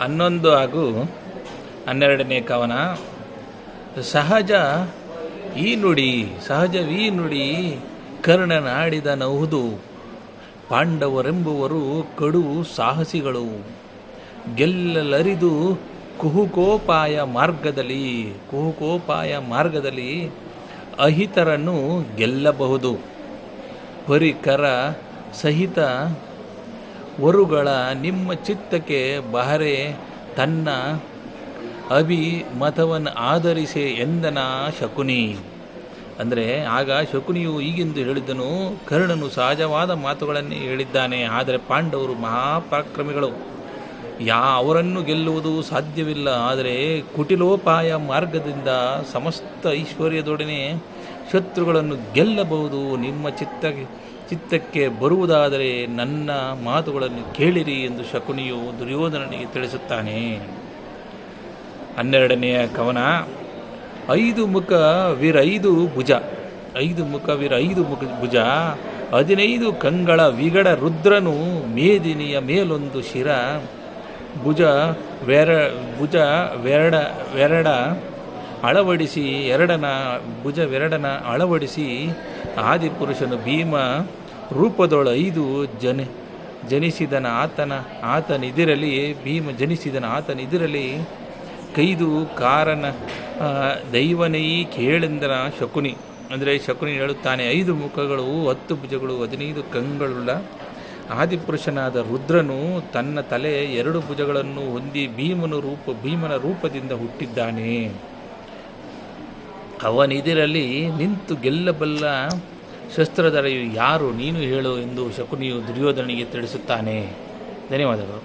11 ಹಾಗೂ 12ನೇ ಕವನ. ಸಹಜ ಈ ನುಡಿ ಕರ್ಣನಾಡಿದ ನಹುದು. ಪಾಂಡವರೆಂಬುವರು ಕಡು ಸಾಹಸಿಗಳು, ಗೆಲ್ಲಲರಿದು ಕುಹುಕೋಪಾಯ ಮಾರ್ಗದಲ್ಲಿ ಅಹಿತರನ್ನು ಗೆಲ್ಲಬಹುದು. ಪರಿಕರ ಸಹಿತ ವರುಗಳ ನಿಮ್ಮ ಚಿತ್ತಕ್ಕೆ ಬಹರೆ ತನ್ನ ಅಭಿಮತವನ್ನು ಆಧರಿಸಿ ಎಂದನ ಶಕುನಿ. ಅಂದರೆ ಆಗ ಶಕುನಿಯು ಈಗೆಂದು ಹೇಳಿದ್ದನು, ಕರ್ಣನು ಸಹಜವಾದ ಮಾತುಗಳನ್ನೇ ಹೇಳಿದ್ದಾನೆ. ಆದರೆ ಪಾಂಡವರು ಮಹಾಪರಾಕ್ರಮಿಗಳು, ಅವರನ್ನು ಗೆಲ್ಲುವುದು ಸಾಧ್ಯವಿಲ್ಲ. ಆದರೆ ಕುಟಿಲೋಪಾಯ ಮಾರ್ಗದಿಂದ ಸಮಸ್ತ ಐಶ್ವರ್ಯದೊಡನೆ ಶತ್ರುಗಳನ್ನು ಗೆಲ್ಲಬಹುದು. ನಿಮ್ಮ ಚಿತ್ತಕ್ಕೆ ಬರುವುದಾದರೆ ನನ್ನ ಮಾತುಗಳನ್ನು ಕೇಳಿರಿ ಎಂದು ಶಕುನಿಯು ದುರ್ಯೋಧನನಿಗೆ ತಿಳಿಸುತ್ತಾನೆ. 12ನೆಯ ಕವನ. 5 ಮುಖ ವೀರ 5 ಭುಜ 15 ಕಂಗಳ ವಿಗಡ ರುದ್ರನು ಮೇದಿನಿಯ ಮೇಲೊಂದು ಶಿರ. ಭುಜ ವೆರಡ ಅಳವಡಿಸಿ ಭುಜವೆರಡನ ಅಳವಡಿಸಿ ಆದಿಪುರುಷನು ಭೀಮ ರೂಪದೊಳ 5 ಜನಿಸಿದನ ಆತನಿದಿರಲಿ. ಭೀಮ ಜನಿಸಿದನ ಆತನಿದಿರಲಿ ಕೈದು ಕಾರಣ ದೈವನೈ ಕೇಳೆಂದನ ಶಕುನಿ. ಅಂದರೆ ಶಕುನಿ ಹೇಳುತ್ತಾನೆ, 5 ಮುಖಗಳು 10 ಭುಜಗಳು 15 ಕಂಗಳುಳ್ಳ ಆದಿಪುರುಷನಾದ ರುದ್ರನು ತನ್ನ ತಲೆ 2 ಭುಜಗಳನ್ನು ಹೊಂದಿ ಭೀಮನ ರೂಪದಿಂದ ಹುಟ್ಟಿದ್ದಾನೆ. ಅವನಿದಿರಲಿ ನಿಂತು ಗೆಲ್ಲಬಲ್ಲ ಶಸ್ತ್ರಧಾರಿಯು ಯಾರು, ನೀನು ಹೇಳು ಎಂದು ಶಕುನಿಯು ದುರ್ಯೋಧನಿಗೆ ತಿಳಿಸುತ್ತಾನೆ. ಧನ್ಯವಾದಗಳು.